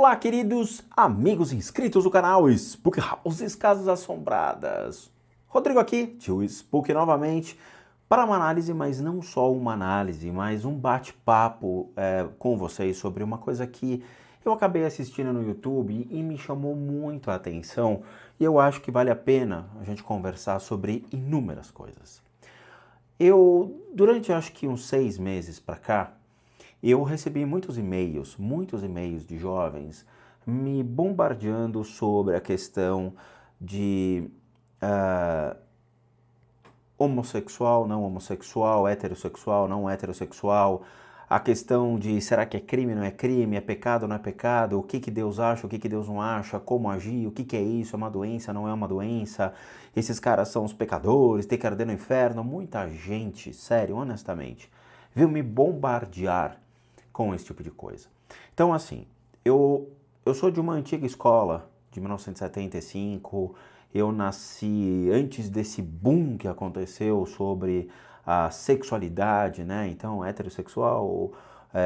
Olá, queridos amigos inscritos do canal Spook House Casas Assombradas. Rodrigo aqui, tio Spook novamente, para uma análise, mas não só uma análise, mas um bate-papo com vocês sobre uma coisa que eu acabei assistindo no YouTube e me chamou muito a atenção e eu acho que vale a pena a gente conversar sobre inúmeras coisas. Durante acho que uns 6 meses para cá, eu recebi muitos e-mails de jovens me bombardeando sobre a questão de homossexual, não homossexual, heterossexual, não heterossexual, a questão de será que é crime, não é crime, é pecado, não é pecado, o que Deus acha, o que Deus não acha, como agir, o que é isso, é uma doença, não é uma doença, esses caras são os pecadores, tem que arder no inferno. Muita gente, sério, honestamente, veio me bombardear com esse tipo de coisa. Então, assim, eu sou de uma antiga escola, de 1975, eu nasci antes desse boom que aconteceu sobre a sexualidade, né? Então, heterossexual,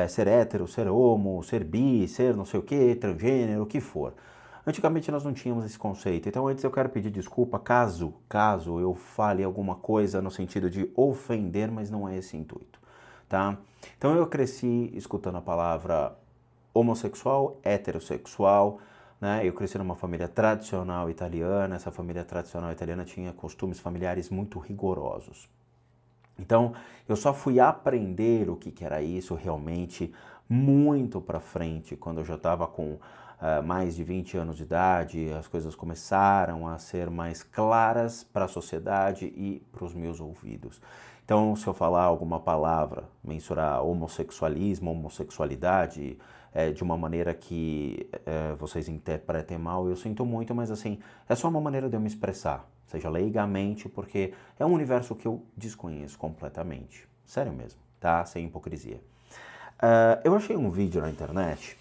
ser hétero, ser homo, ser bi, ser não sei o que, transgênero, o que for. Antigamente nós não tínhamos esse conceito, então antes eu quero pedir desculpa caso eu fale alguma coisa no sentido de ofender, mas não é esse intuito, tá? Então eu cresci escutando a palavra homossexual, heterossexual, né? Eu cresci numa família tradicional italiana, essa família tradicional italiana tinha costumes familiares muito rigorosos. Então, eu só fui aprender o que era isso realmente muito para frente, quando eu já estava com mais de 20 anos de idade, as coisas começaram a ser mais claras para a sociedade e para os meus ouvidos. Então, se eu falar alguma palavra, mensurar homossexualismo, homossexualidade, de uma maneira que vocês interpretem mal, eu sinto muito, mas assim, é só uma maneira de eu me expressar, seja leigamente, porque é um universo que eu desconheço completamente. Sério mesmo, tá? Sem hipocrisia. Eu achei um vídeo na internet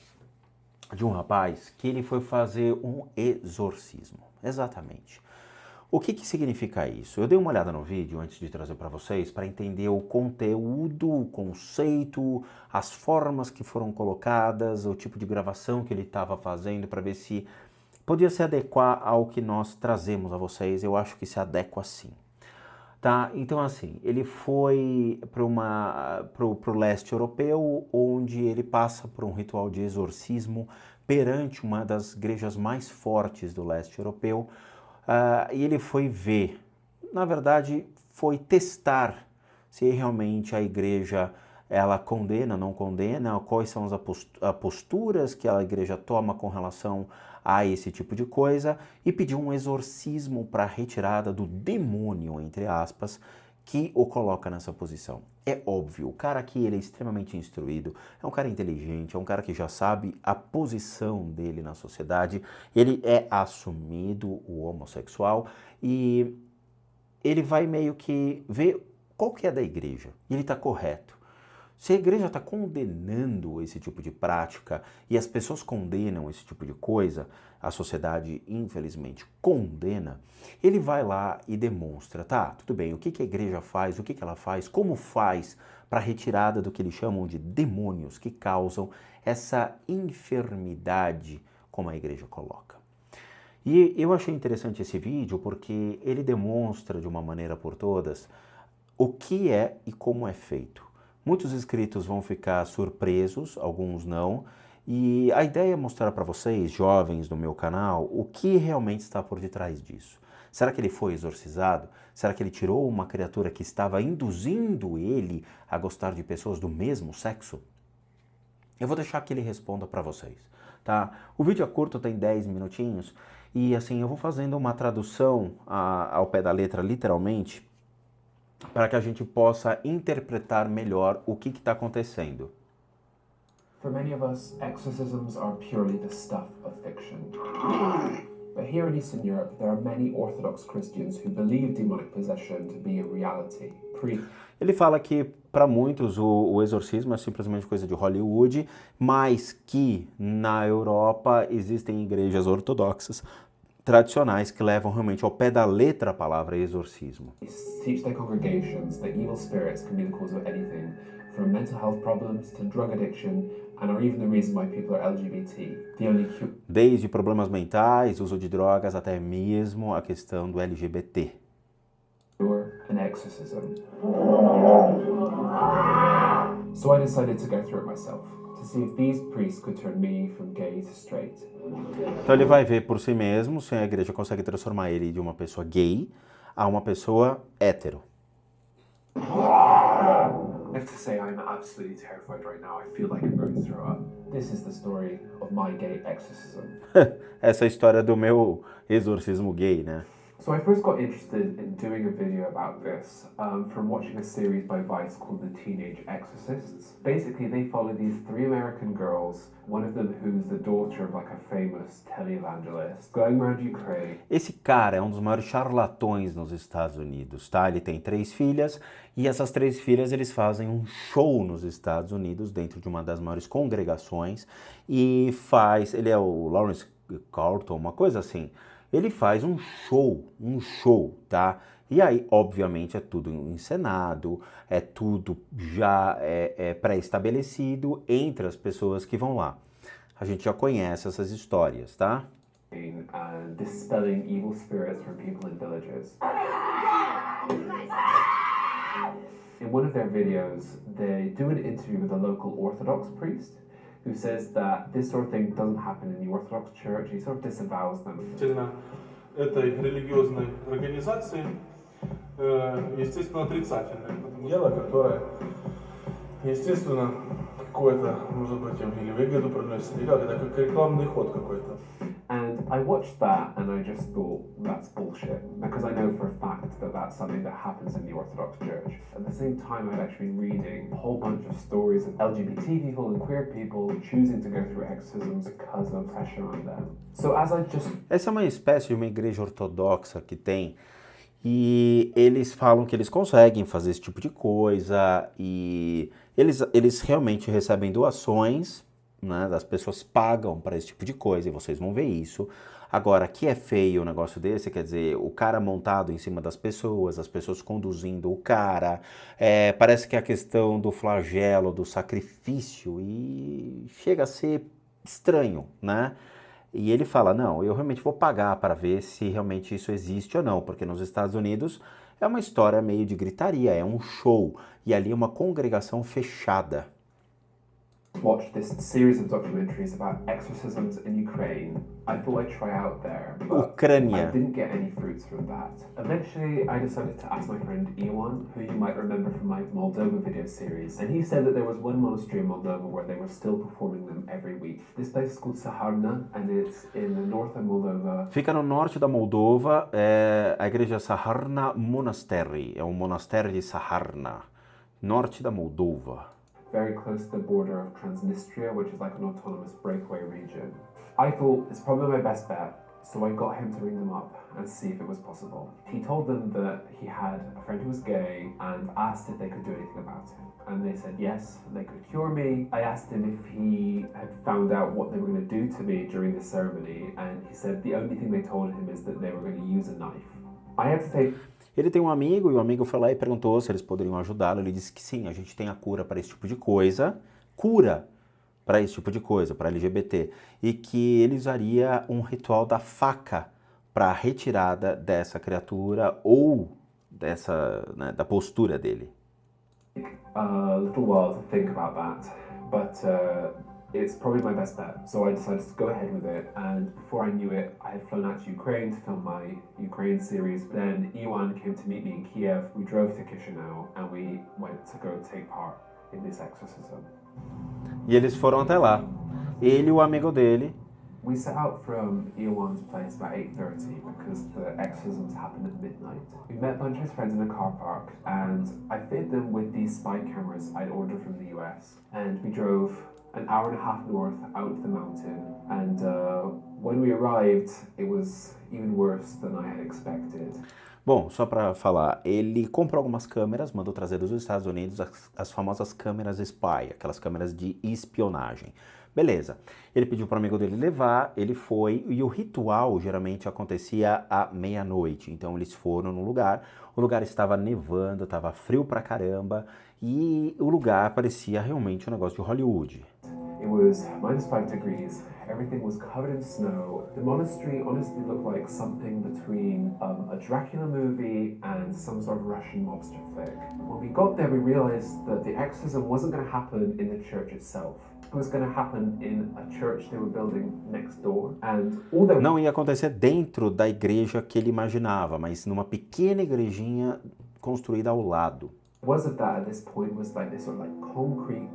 de um rapaz que ele foi fazer um exorcismo. Exatamente. O que significa isso? Eu dei uma olhada no vídeo antes de trazer para vocês para entender o conteúdo, o conceito, as formas que foram colocadas, o tipo de gravação que ele estava fazendo para ver se podia se adequar ao que nós trazemos a vocês. Eu acho que se adequa sim. Tá? Então assim, ele foi pro leste europeu, onde ele passa por um ritual de exorcismo perante uma das igrejas mais fortes do leste europeu, e ele foi ver, na verdade foi testar se realmente a igreja ela condena, não condena, quais são as posturas que a igreja toma com relação a esse tipo de coisa, e pediu um exorcismo para a retirada do demônio, entre aspas, que o coloca nessa posição. É óbvio, o cara aqui ele é extremamente instruído, é um cara inteligente, é um cara que já sabe a posição dele na sociedade, ele é assumido o homossexual e ele vai meio que ver qual que é da igreja, e ele está correto. Se a igreja está condenando esse tipo de prática e as pessoas condenam esse tipo de coisa, a sociedade infelizmente condena, ele vai lá e demonstra, tá, tudo bem, o que a igreja faz, o que ela faz, como faz para a retirada do que eles chamam de demônios que causam essa enfermidade, como a igreja coloca. E eu achei interessante esse vídeo porque ele demonstra de uma maneira por todas o que é e como é feito. Muitos inscritos vão ficar surpresos, alguns não, e a ideia é mostrar para vocês, jovens do meu canal, o que realmente está por detrás disso. Será que ele foi exorcizado? Será que ele tirou uma criatura que estava induzindo ele a gostar de pessoas do mesmo sexo? Eu vou deixar que ele responda para vocês, tá? O vídeo é curto, tem 10 minutinhos, e assim, eu vou fazendo uma tradução ao pé da letra, literalmente, para que a gente possa interpretar melhor o que está acontecendo. For many of us, exorcisms are purely the stuff of fiction. But here in Eastern Europe, there are many Orthodox Christians who believe demonic possession to be a reality. Ele fala que para muitos o exorcismo é simplesmente coisa de Hollywood, mas que na Europa existem igrejas ortodoxas tradicionais que levam realmente ao pé da letra a palavra exorcismo. Teach their congregations that evil spirits can be the cause of anything, from mental health problems to drug addiction and are even the reason why people are LGBT. The only Desde problemas mentais, uso de drogas, até mesmo a questão do LGBT. cure an exorcism. So I decided to go through it myself, to see if these priests could turn me from gay to straight. Então ele vai ver por si mesmo se a igreja consegue transformar ele de uma pessoa gay a uma pessoa hétero. I have to say I'm absolutely terrified right now. I feel like I'm going to throw up. This is the story of my gay exorcism. Essa é a história do meu exorcismo gay, né? So I first got interested in doing a video about this from watching a series by Vice called The Teenage Exorcists. Basically, they follow these 3 American girls, one of them who's the daughter of like a famous televangelist, going around Ukraine. Esse cara é um dos maiores charlatões nos Estados Unidos, tá? Ele tem 3 filhas e essas 3 filhas eles fazem um show nos Estados Unidos dentro de uma das maiores congregações e ele é o Lawrence Carlton, uma coisa assim. Ele faz um show, tá? E aí, obviamente, é tudo encenado, é tudo já pré-estabelecido entre as pessoas que vão lá. A gente já conhece essas histórias, tá? And dispelling evil spirits from people in villages. In one of their videos, they do an interview with a local Orthodox priest who says that this sort of thing doesn't happen in the Orthodox Church. He sort of disavows them. Этой религиозной организации, естественно, отрицательное. Дело, которое, естественно, какое-то, может быть, им или выгоду приносит, или как, это как рекламный ход какой-то. And I watched that and I just thought, that's bullshit, because I know for a fact that that's something that happens in the Orthodox Church. At the same time, I'd actually been reading a whole bunch of stories of LGBT people and queer people choosing to go through exorcisms because of pressure on them. So as I just... Essa é uma espécie de uma igreja ortodoxa que tem e eles falam que eles conseguem fazer esse tipo de coisa e eles realmente recebem doações, né, as pessoas pagam para esse tipo de coisa e vocês vão ver isso. Agora, que é feio um negócio desse, quer dizer, o cara montado em cima das pessoas, as pessoas conduzindo o cara, parece que é a questão do flagelo, do sacrifício e chega a ser estranho, né? E ele fala, não, eu realmente vou pagar para ver se realmente isso existe ou não, porque nos Estados Unidos é uma história meio de gritaria, é um show, e ali é uma congregação fechada. Watched this series of documentaries about exorcisms in Ukraine. I thought I'd try out there, but Ucrânia. I didn't get any fruits from that. Eventually, I decided to ask my friend Iwan, who you might remember from my Moldova video series, and he said that there was one monastery in Moldova where they were still performing them every week. This place is called Saharna, and it's in the north of Moldova. Fica no norte da Moldova, a igreja Saharna Monastery, é um monastério de Saharna, norte da Moldova. Very close to the border of Transnistria, which is like an autonomous breakaway region. I thought it's probably my best bet, so I got him to ring them up and see if it was possible. He told them that he had a friend who was gay and asked if they could do anything about it. And they said yes, they could cure me. I asked him if he had found out what they were going to do to me during the ceremony, and he said the only thing they told him is that they were going to use a knife. I had to take... Ele tem um amigo e o amigo foi lá e perguntou se eles poderiam ajudá-lo. Ele disse que sim, a gente tem a cura para esse tipo de coisa, para LGBT, e que ele usaria um ritual da faca para a retirada dessa criatura ou dessa, né, da postura dele. A little while to think about that, but it's probably my best bet, so I decided to go ahead with it, and before I knew it, I had flown out to Ukraine to film my Ukraine series. Then Iwan came to meet me in Kiev, we drove to Chisinau, and we went to go take part in this exorcism. E eles foram até lá, ele e o amigo dele. We set out from Iwan's place about 8:30 because the exorcisms happened at midnight. We met a bunch of his friends in a car park, and I fitted them with these spy cameras I'd ordered from the US, and we drove an hour and a half north out the mountain, and when we arrived, it was even worse than I had expected. Bom, só para falar, ele comprou algumas câmeras, mandou trazer dos Estados Unidos as famosas câmeras spy, aquelas câmeras de espionagem. Beleza, ele pediu para o amigo dele levar, ele foi, e o ritual geralmente acontecia à meia-noite, então eles foram no lugar, o lugar estava nevando, estava frio pra caramba, e o lugar parecia realmente um negócio de Hollywood. It was -5 degrees. Everything was covered in snow. The monastery honestly looked like something between a Dracula movie and some sort of Russian mobster flick. When we got there, we realized that the exorcism wasn't going to happen in the church itself. It was going to happen in a church they were building next door, and all that Não ia acontecer dentro da igreja que ele imaginava, mas numa pequena igrejinha construída ao lado. was of that at this point was like this sort of like concrete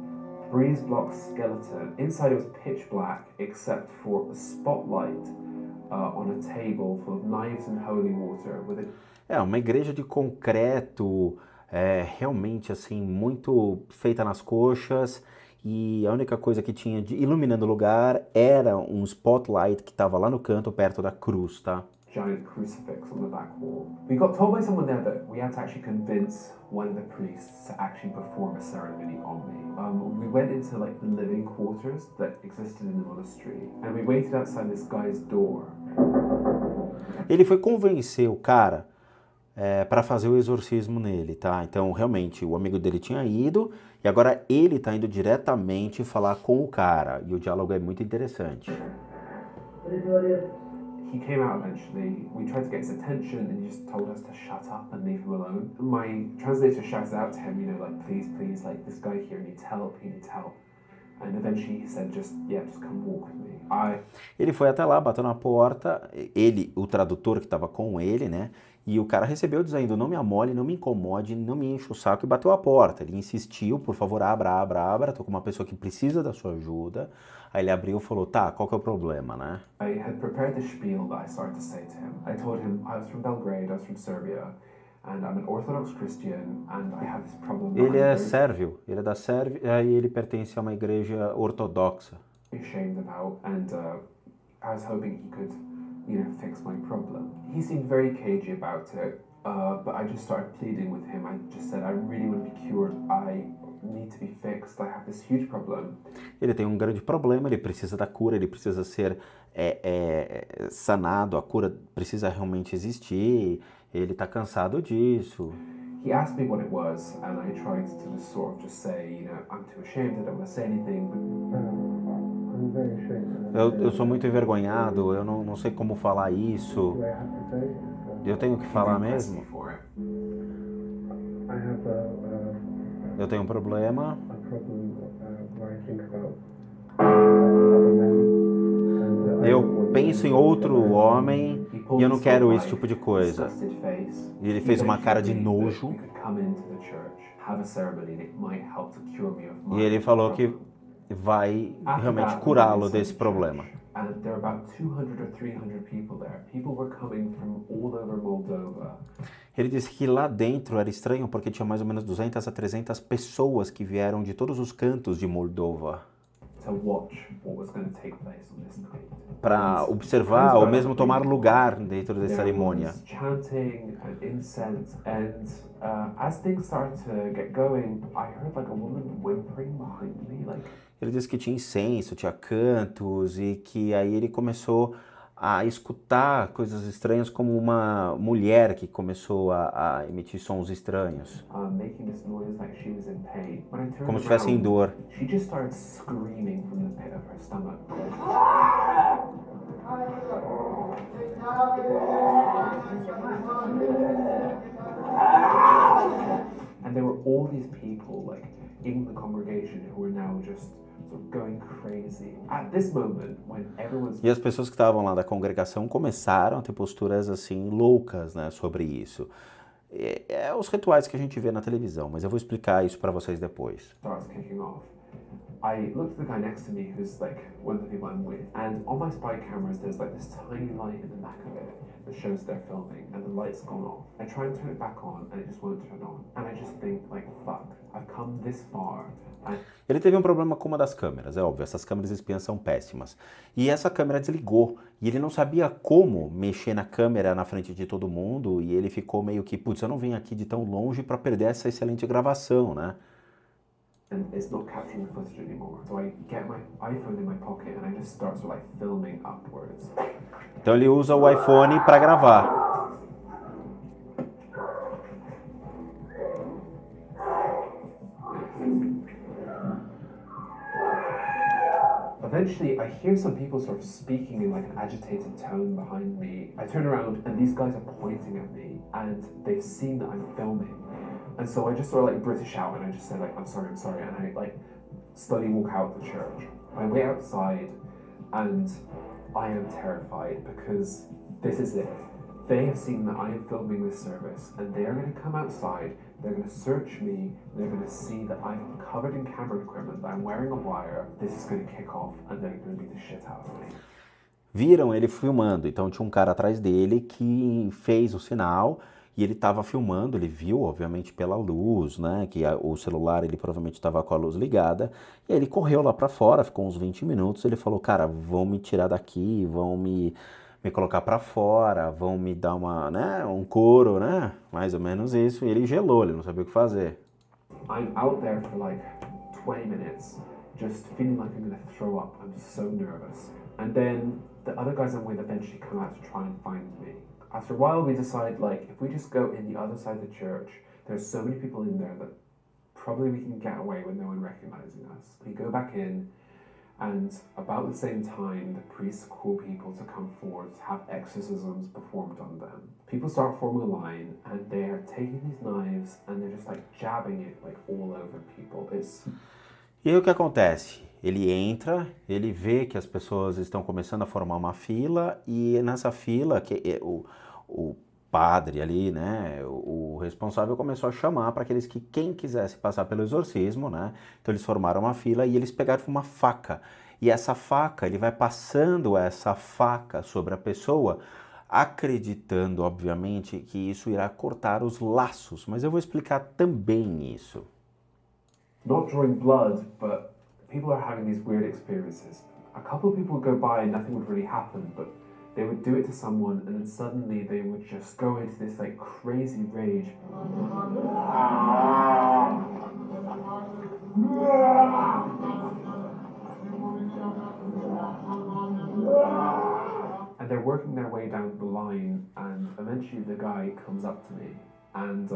breeze block skeleton. Inside it was pitch black except for a spotlight on a table full of knives and holy water with a Uma igreja de concreto, realmente assim, muito feita nas coxas, e a única coisa que tinha iluminando o lugar era um spotlight que estava lá no canto, perto da cruz, tá? giant crucifix on the back wall. We got told by someone there that we had to actually convince one of the priests to actually perform a ceremony on me. We went into like the living quarters that existed in the monastery, and we waited outside this guy's door. Ele foi convencer o cara para fazer o exorcismo nele, tá? Então, realmente, o amigo dele tinha ido e agora ele tá indo diretamente falar com o cara. E o diálogo é muito interessante. He came out eventually. We tried to get his attention and he just told us to shut up and leave him alone. My translator shouted out to him, like, please, like, this guy here needs help, he needs help. And eventually he said, just come walk with me. Ele foi até lá, bateu na porta, ele, o tradutor que estava com ele, né? E o cara recebeu dizendo, não me amole, não me incomode, não me enche o saco, e bateu a porta. Ele insistiu, por favor, abra, tô com uma pessoa que precisa da sua ajuda. Aí ele abriu e falou, tá, qual que é o problema, né? I had prepared the spiel that I started to say to him. I told him I was from Belgrade, I was from Serbia, and I'm an Orthodox Christian, and I have this problem. Ele é sérvio, ele é da Sérvia e ele pertence a uma igreja ortodoxa. Ashamed about, and I was hoping he could, fix my problem. He seemed very cagey about it, but I just started pleading with him. I just said, I really want to be cured. I need to be fixed. I have this huge problem. Ele tem um grande problema, ele precisa da cura, ele precisa ser sanado, a cura precisa realmente existir, ele está cansado disso. He asked me what it was, and I tried to just sort of just say, I'm too ashamed, I don't want to say anything. Eu sou muito envergonhado, eu não sei como falar isso. Eu tenho que falar mesmo? Eu tenho um problema. Eu penso em outro homem e eu não quero esse tipo de coisa. E ele fez uma cara de nojo. E ele falou que vai realmente curá-lo desse problema. Ele disse que lá dentro era estranho porque tinha mais ou menos 200 a 300 pessoas que vieram de todos os cantos de Moldova para observar ou mesmo tomar lugar dentro da cerimônia. Ele disse que tinha incenso, tinha cantos e que aí ele começou a escutar coisas estranhas como uma mulher que começou a emitir sons estranhos. Como se estivesse em dor. And there were all these people, like, in the congregation who were now just sort of going crazy. At this moment, when everyone's... E as pessoas que estavam lá da congregação começaram a ter posturas assim loucas, né, sobre isso. É os rituais que a gente vê na televisão, mas eu vou explicar isso para vocês depois. Starts kicking off. I looked at the guy next to me who's like one of the people I'm with, and on my spy cameras there's like this tiny light in the back of it that shows they're filming, and the light's gone off. I try and turn it back on, and it just won't turn on. And I just think, like, fuck, I've come this far. Ele teve um problema com uma das câmeras, é óbvio, essas câmeras espiãs são péssimas. E essa câmera desligou, e ele não sabia como mexer na câmera na frente de todo mundo, e ele ficou meio que, putz, eu não vim aqui de tão longe para perder essa excelente gravação, né? And it's not capturing the footage anymore. So I get my iPhone in my pocket and I just start sort of like filming upwards. Então ele usa o iPhone para gravar. hear some people sort of speaking in like an agitated tone behind me. I turn around and these guys are pointing at me and they've seen that I'm filming. And so I just sort of like British out and I just say like, I'm sorry. And I like slowly walk out the church. I wait outside and I am terrified because this is it. They have seen that I am filming this service and they are going to come outside, they're going to search me, they're going to see that I'm covered in camera equipment, that I'm wearing a wire, this is going to kick off and they're going to beat the shit out of me. Viram ele filmando, então tinha um cara atrás dele que fez o sinal e ele estava filmando, ele viu, obviamente, pela luz, né, que o celular ele provavelmente estava com a luz ligada, e aí ele correu lá para fora, ficou uns 20 minutos, ele falou, cara, vão me tirar daqui, vão me colocar para fora, vão me dar um couro, né, mais ou menos isso, e ele gelou, ele não sabia o que fazer. I'm out there for like 20 minutes, just feeling like I'm going to throw up, I'm so nervous. And then the other guys I'm with eventually come out to try and find me. After a while we decide like, if we just go in the other side of the church, there's so many people in there that probably we can get away with no one recognizing us. We go back in, and about the same time, the priests call people to come forward to have exorcisms performed on them. People start forming a line, and they're taking these knives, and they're just like jabbing it like all over people. E aí o que acontece? Ele entra, ele vê que as pessoas estão começando a formar uma fila, e nessa fila, o padre ali, né, o responsável começou a chamar para aqueles que quem quisesse passar pelo exorcismo, né, então eles formaram uma fila e eles pegaram uma faca, e essa faca, ele vai passando essa faca sobre a pessoa, acreditando, obviamente, que isso irá cortar os laços, mas eu vou explicar também isso. Not drawing blood, but people are having these weird experiences. A couple of people would go by and nothing would really happen, but they would do it to someone and then suddenly they would just go into this like crazy rage. And they're working their way down the line and eventually the guy comes up to me and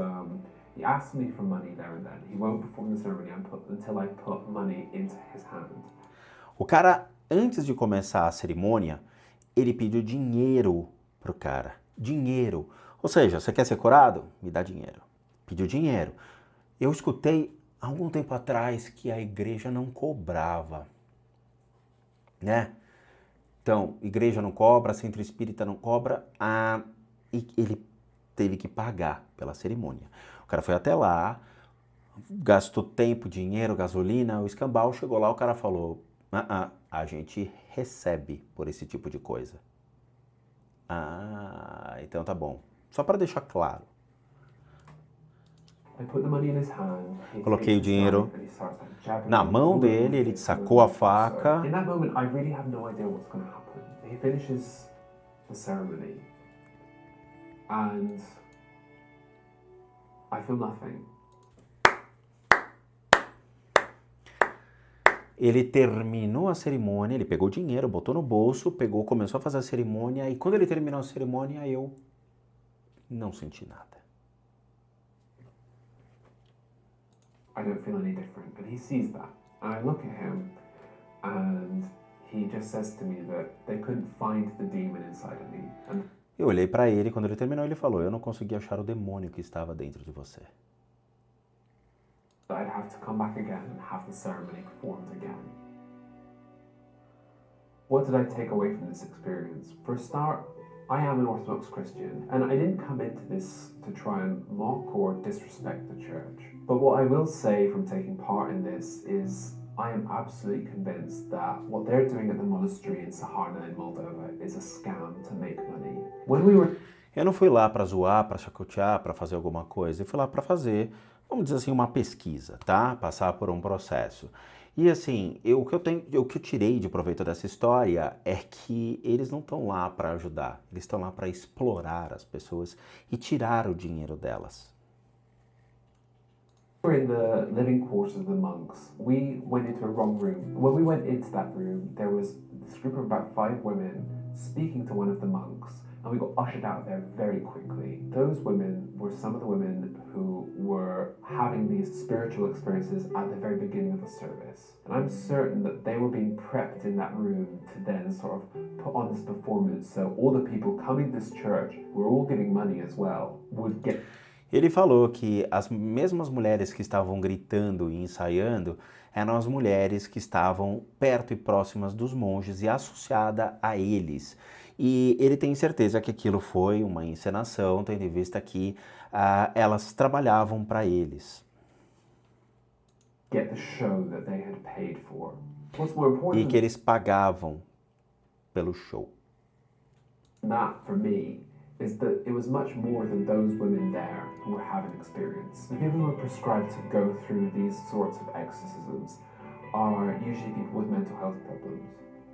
he asks me for money there and then. He won't perform the ceremony until I put money into his hand. O cara, antes de começar a cerimônia, ele pediu dinheiro pro cara. Dinheiro. Ou seja, você quer ser curado? Me dá dinheiro. Pediu dinheiro. Eu escutei há algum tempo atrás que a igreja não cobrava. Né? Então, igreja não cobra, centro espírita não cobra. E ele teve que pagar pela cerimônia. O cara foi até lá, gastou tempo, dinheiro, gasolina, o escambau, chegou lá, o cara falou... a gente recebe por esse tipo de coisa. Então tá bom. Só para deixar claro. Coloquei o dinheiro na mão dele, ele sacou a faca. In that moment, I really have no idea what's going to happen. He finishes the ceremony, and I feel nothing. Ele terminou a cerimônia, ele pegou o dinheiro, botou no bolso, começou a fazer a cerimônia, e quando ele terminou a cerimônia, eu não senti nada. I don't feel any different, and he sees that. And I look at him, and he just says to me that they couldn't find the demon inside of me. And eu olhei para ele, quando ele terminou, ele falou, eu não consegui achar o demônio que estava dentro de você. I'd have to come back again and have the ceremony performed again. What did I take away from this experience? For a start, I am an Orthodox Christian, and I didn't come into this to try and mock or disrespect the church. But what I will say from taking part in this is I am absolutely convinced that what they're doing at the monastery in Saharna in Moldova is a scam to make money. Eu não fui lá para zoar, para chacotear, para fazer alguma coisa. Eu fui lá para fazer, vamos dizer assim, uma pesquisa, tá? Passar por um processo. E assim, o que eu tirei de proveito dessa história é que eles não estão lá para ajudar. Eles estão lá para explorar as pessoas e tirar o dinheiro delas. We were in the living quarters of the monks. We went into a wrong room. When we went into that room, there was this group of about 5 women speaking to one of the monks, and we got ushered out of there very quickly. Those women were some of the women who were having these spiritual experiences at the very beginning of the service. And I'm certain that they were being prepped in that room to then sort of put on this performance. So all the people coming to this church, who were all giving money as well, would get... Ele falou que as mesmas mulheres que estavam gritando e ensaiando eram as mulheres que estavam perto e próximas dos monges e associada a eles. E ele tem certeza que aquilo foi uma encenação, tendo em vista que elas trabalhavam para eles. Get the show that they had paid for. What's more important E que eles pagavam pelo show. That, for me, is that it was much more than those women there who were having experience. The people who are prescribed to go through these sorts of exorcisms are usually people with mental health problems,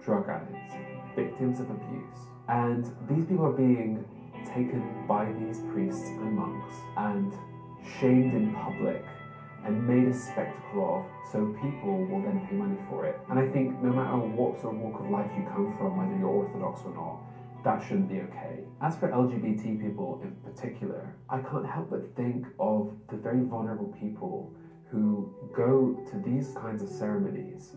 drug addicts, victims of abuse. And these people are being taken by these priests and monks and shamed in public and made a spectacle of, so people will then pay money for it. And I think no matter what sort of walk of life you come from, whether you're Orthodox or not, that shouldn't be okay. As for LGBT people in particular, I can't help but think of the very vulnerable people who go to these kinds of ceremonies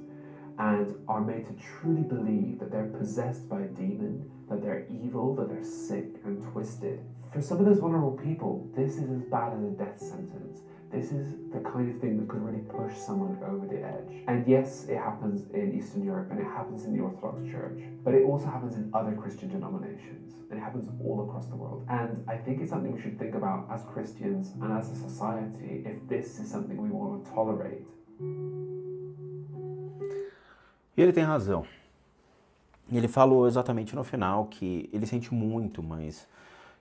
and are made to truly believe that they're possessed by a demon, that they're evil, that they're sick and twisted. For some of those vulnerable people, this is as bad as a death sentence. This is the kind of thing that could really push someone over the edge. And yes, it happens in Eastern Europe and it happens in the Orthodox Church, but it also happens in other Christian denominations and it happens all across the world. And I think it's something we should think about as Christians and as a society if this is something we want to tolerate. E ele tem razão. Ele falou exatamente no final que ele sente muito, mas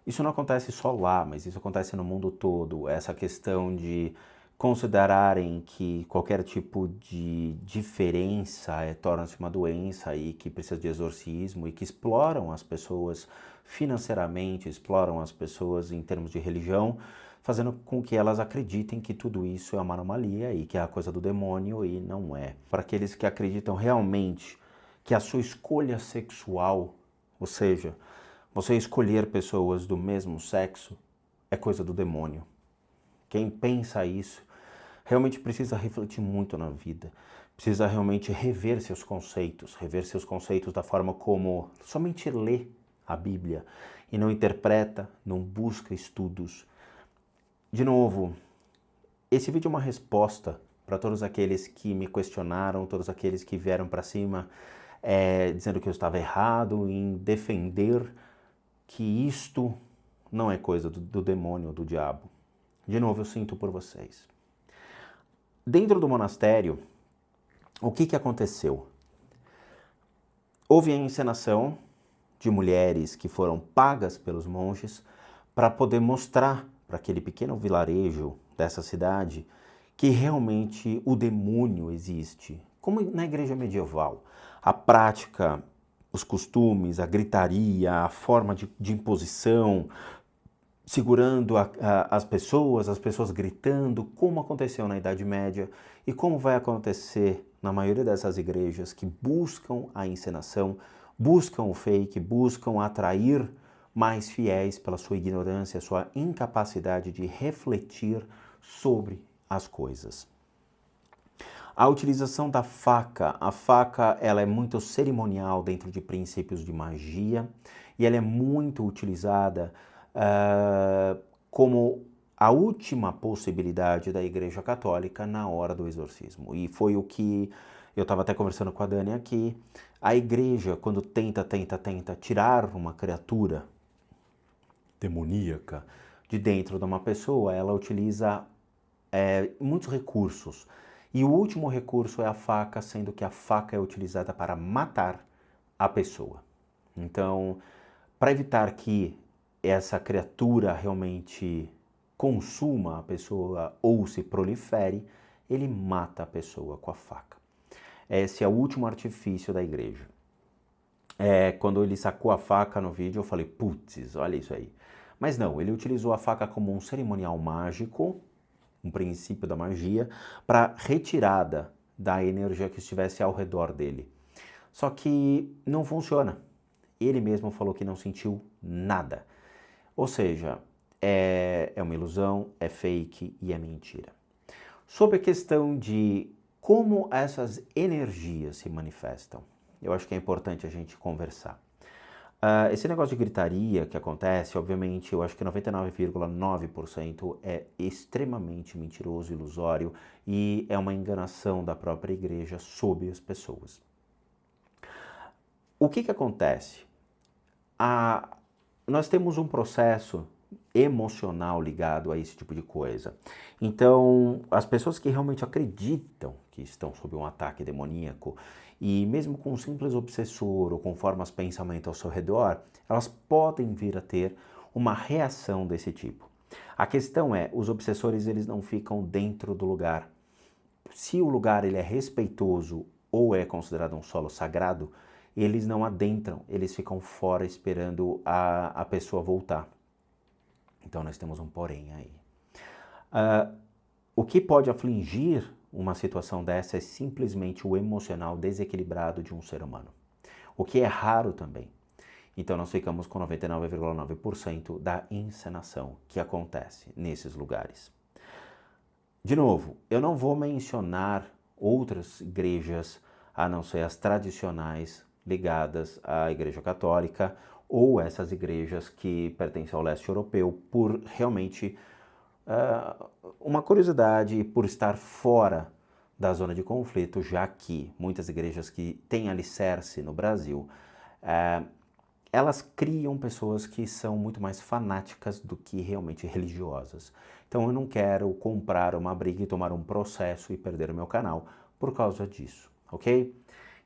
isso não acontece só lá, mas isso acontece no mundo todo. Essa questão de considerarem que qualquer tipo de diferença torna-se uma doença e que precisa de exorcismo e que exploram as pessoas financeiramente, exploram as pessoas em termos de religião, fazendo com que elas acreditem que tudo isso é uma anomalia e que é a coisa do demônio e não é. Para aqueles que acreditam realmente que a sua escolha sexual, ou seja, você escolher pessoas do mesmo sexo, é coisa do demônio. Quem pensa isso realmente precisa refletir muito na vida, precisa realmente rever seus conceitos da forma como somente lê a Bíblia e não interpreta, não busca estudos. De novo, esse vídeo é uma resposta para todos aqueles que me questionaram, todos aqueles que vieram para cima dizendo que eu estava errado em defender que isto não é coisa do demônio, do diabo. De novo, eu sinto por vocês. Dentro do monastério, o que aconteceu? Houve a encenação de mulheres que foram pagas pelos monges para poder mostrar para aquele pequeno vilarejo dessa cidade que realmente o demônio existe, como na igreja medieval. A prática, os costumes, a gritaria, a forma de imposição, segurando as pessoas gritando, como aconteceu na Idade Média e como vai acontecer na maioria dessas igrejas que buscam a encenação, buscam o fake, buscam atrair mais fiéis pela sua ignorância, sua incapacidade de refletir sobre as coisas. A utilização da faca, a faca ela é muito cerimonial dentro de princípios de magia e ela é muito utilizada como a última possibilidade da Igreja Católica na hora do exorcismo. E foi o que eu estava até conversando com a Dani aqui. A Igreja, quando tenta tirar uma criatura demoníaca de dentro de uma pessoa, ela utiliza muitos recursos. E o último recurso é a faca, sendo que a faca é utilizada para matar a pessoa. Então, para evitar que essa criatura realmente consuma a pessoa ou se prolifere, ele mata a pessoa com a faca. Esse é o último artifício da igreja. Quando ele sacou a faca no vídeo, eu falei, putz, olha isso aí. Mas não, ele utilizou a faca como um cerimonial mágico, um princípio da magia, para retirada da energia que estivesse ao redor dele. Só que não funciona. ele mesmo falou que não sentiu nada. Ou seja, é uma ilusão, é fake e é mentira. Sobre a questão de como essas energias se manifestam, eu acho que é importante a gente conversar. Esse negócio de gritaria que acontece, obviamente, eu acho que 99,9% é extremamente mentiroso, ilusório e é uma enganação da própria igreja sobre as pessoas. O que acontece? Nós temos um processo emocional ligado a esse tipo de coisa. Então, as pessoas que realmente acreditam que estão sob um ataque demoníaco, e mesmo com um simples obsessor ou com formas de pensamento ao seu redor, elas podem vir a ter uma reação desse tipo. A questão é, os obsessores eles não ficam dentro do lugar. Se o lugar ele é respeitoso ou é considerado um solo sagrado, eles não adentram, eles ficam fora esperando a pessoa voltar. Então nós temos um porém aí. O que pode afligir uma situação dessa é simplesmente o emocional desequilibrado de um ser humano. O que é raro também. Então nós ficamos com 99,9% da encenação que acontece nesses lugares. De novo, eu não vou mencionar outras igrejas a não ser as tradicionais ligadas à Igreja Católica ou essas igrejas que pertencem ao leste europeu por realmente uma curiosidade por estar fora da zona de conflito, já que muitas igrejas que têm alicerce no Brasil, elas criam pessoas que são muito mais fanáticas do que realmente religiosas. Então eu não quero comprar uma briga e tomar um processo e perder o meu canal por causa disso, ok?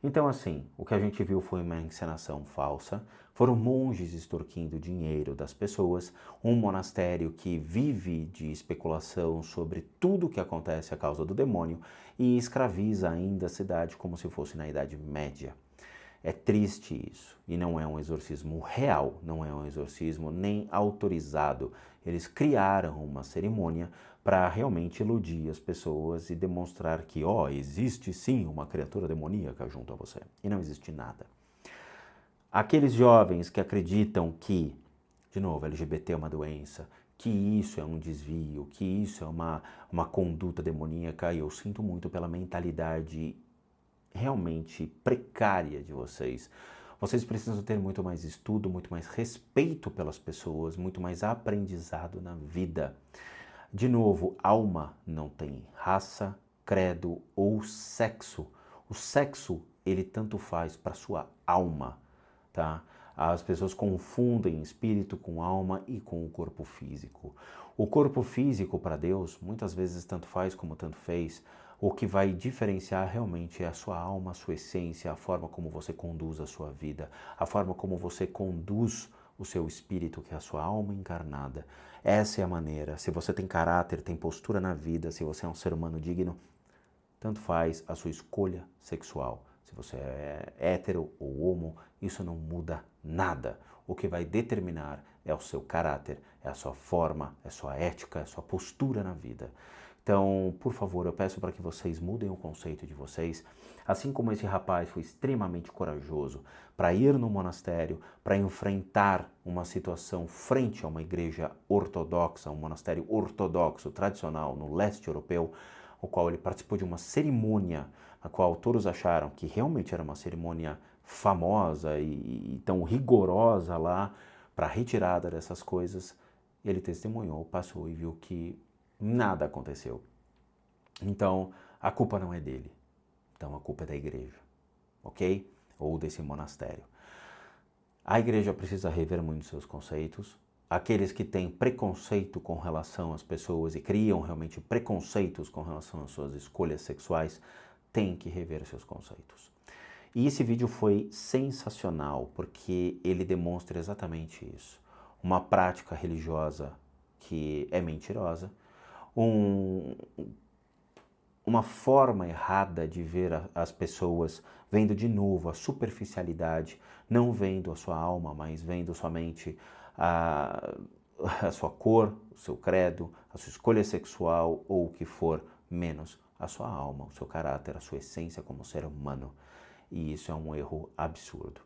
Então assim, o que a gente viu foi uma encenação falsa, foram monges extorquindo dinheiro das pessoas, um monastério que vive de especulação sobre tudo o que acontece a causa do demônio e escraviza ainda a cidade como se fosse na Idade Média. É triste isso, e não é um exorcismo real, não é um exorcismo nem autorizado. Eles criaram uma cerimônia para realmente iludir as pessoas e demonstrar que, existe sim uma criatura demoníaca junto a você. E não existe nada. Aqueles jovens que acreditam que, de novo, LGBT é uma doença, que isso é um desvio, que isso é uma conduta demoníaca, e eu sinto muito pela mentalidade realmente precária de vocês. Vocês precisam ter muito mais estudo, muito mais respeito pelas pessoas, muito mais aprendizado na vida. De novo, alma não tem raça, credo ou sexo. O sexo, ele tanto faz para sua alma, tá? As pessoas confundem espírito com alma e com o corpo físico. O corpo físico para Deus, muitas vezes tanto faz como tanto fez. O que vai diferenciar realmente é a sua alma, a sua essência, a forma como você conduz a sua vida, a forma como você conduz o seu espírito, que é a sua alma encarnada. Essa é a maneira. Se você tem caráter, tem postura na vida, se você é um ser humano digno, tanto faz a sua escolha sexual. Se você é hétero ou homo, isso não muda nada. O que vai determinar é o seu caráter, é a sua forma, é a sua ética, é a sua postura na vida. Então, por favor, eu peço para que vocês mudem o conceito de vocês, assim como esse rapaz foi extremamente corajoso para ir no monastério, para enfrentar uma situação frente a uma igreja ortodoxa, um monastério ortodoxo tradicional no leste europeu, o qual ele participou de uma cerimônia, a qual todos acharam que realmente era uma cerimônia famosa e tão rigorosa lá para a retirada dessas coisas. Ele testemunhou, passou e viu que nada aconteceu. Então, a culpa não é dele. Então, a culpa é da igreja, ok? Ou desse monastério. A igreja precisa rever muito seus conceitos. Aqueles que têm preconceito com relação às pessoas e criam realmente preconceitos com relação às suas escolhas sexuais, têm que rever seus conceitos. E esse vídeo foi sensacional, porque ele demonstra exatamente isso. Uma prática religiosa que é mentirosa, uma forma errada de ver as pessoas, vendo de novo a superficialidade, não vendo a sua alma, mas vendo somente a sua cor, o seu credo, a sua escolha sexual ou o que for, menos a sua alma, o seu caráter, a sua essência como ser humano. E isso é um erro absurdo,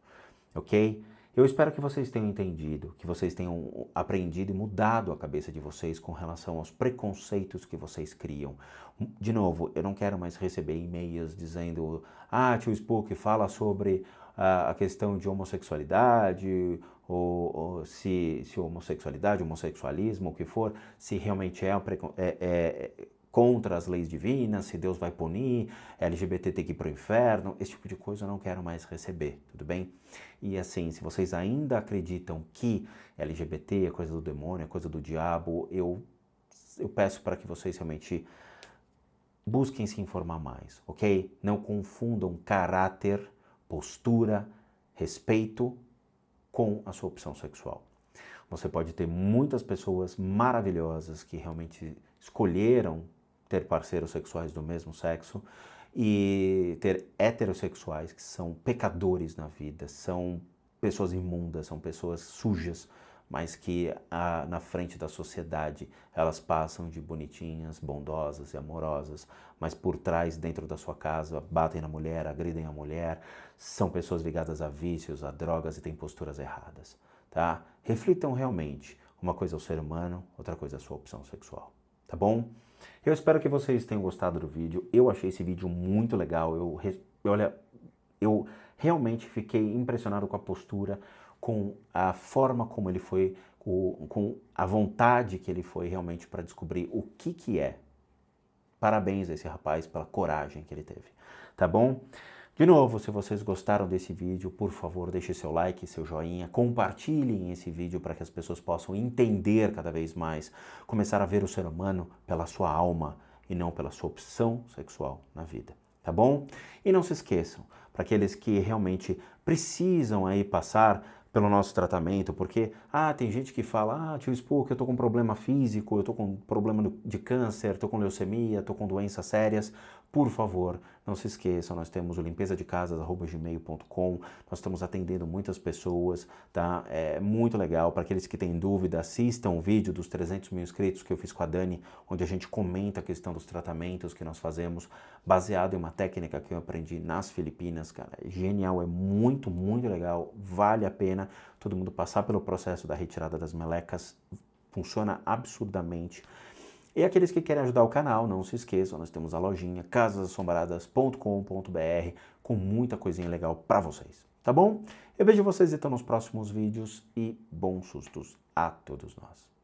ok? Eu espero que vocês tenham entendido, que vocês tenham aprendido e mudado a cabeça de vocês com relação aos preconceitos que vocês criam. De novo, eu não quero mais receber e-mails dizendo: ah, tio Spook, fala sobre a questão de homossexualidade, ou se homossexualidade, homossexualismo, o que for, se realmente é contra as leis divinas, se Deus vai punir, LGBT tem que ir para o inferno, esse tipo de coisa eu não quero mais receber, tudo bem? E assim, se vocês ainda acreditam que LGBT é coisa do demônio, é coisa do diabo, eu peço para que vocês realmente busquem se informar mais, ok? Não confundam caráter, postura, respeito com a sua opção sexual. Você pode ter muitas pessoas maravilhosas que realmente escolheram ter parceiros sexuais do mesmo sexo e ter heterossexuais que são pecadores na vida, são pessoas imundas, são pessoas sujas, mas que na frente da sociedade elas passam de bonitinhas, bondosas e amorosas, mas por trás, dentro da sua casa, batem na mulher, agridem a mulher, são pessoas ligadas a vícios, a drogas e têm posturas erradas, tá? Reflitam realmente, uma coisa é o ser humano, outra coisa é a sua opção sexual, tá bom? Eu espero que vocês tenham gostado do vídeo, eu achei esse vídeo muito legal, eu realmente fiquei impressionado com a postura, com a forma como ele foi, com a vontade que ele foi realmente para descobrir o que é. Parabéns a esse rapaz pela coragem que ele teve, tá bom? De novo, se vocês gostaram desse vídeo, por favor, deixe seu like, seu joinha, compartilhem esse vídeo para que as pessoas possam entender cada vez mais, começar a ver o ser humano pela sua alma e não pela sua opção sexual na vida, tá bom? E não se esqueçam, para aqueles que realmente precisam aí passar pelo nosso tratamento, porque, tem gente que fala, tio Spook, eu tô com problema físico, eu tô com problema de câncer, tô com leucemia, tô com doenças sérias, por favor, não se esqueçam, nós temos o limpezadecasas@gmail.com, nós estamos atendendo muitas pessoas, tá? É muito legal, para aqueles que têm dúvida, assistam o vídeo dos 300 mil inscritos que eu fiz com a Dani, onde a gente comenta a questão dos tratamentos que nós fazemos, baseado em uma técnica que eu aprendi nas Filipinas, cara, é genial, é muito, muito legal, vale a pena todo mundo passar pelo processo da retirada das melecas, funciona absurdamente. E aqueles que querem ajudar o canal, não se esqueçam, nós temos a lojinha casasassombradas.com.br com muita coisinha legal para vocês, tá bom? Eu vejo vocês então nos próximos vídeos e bons sustos a todos nós.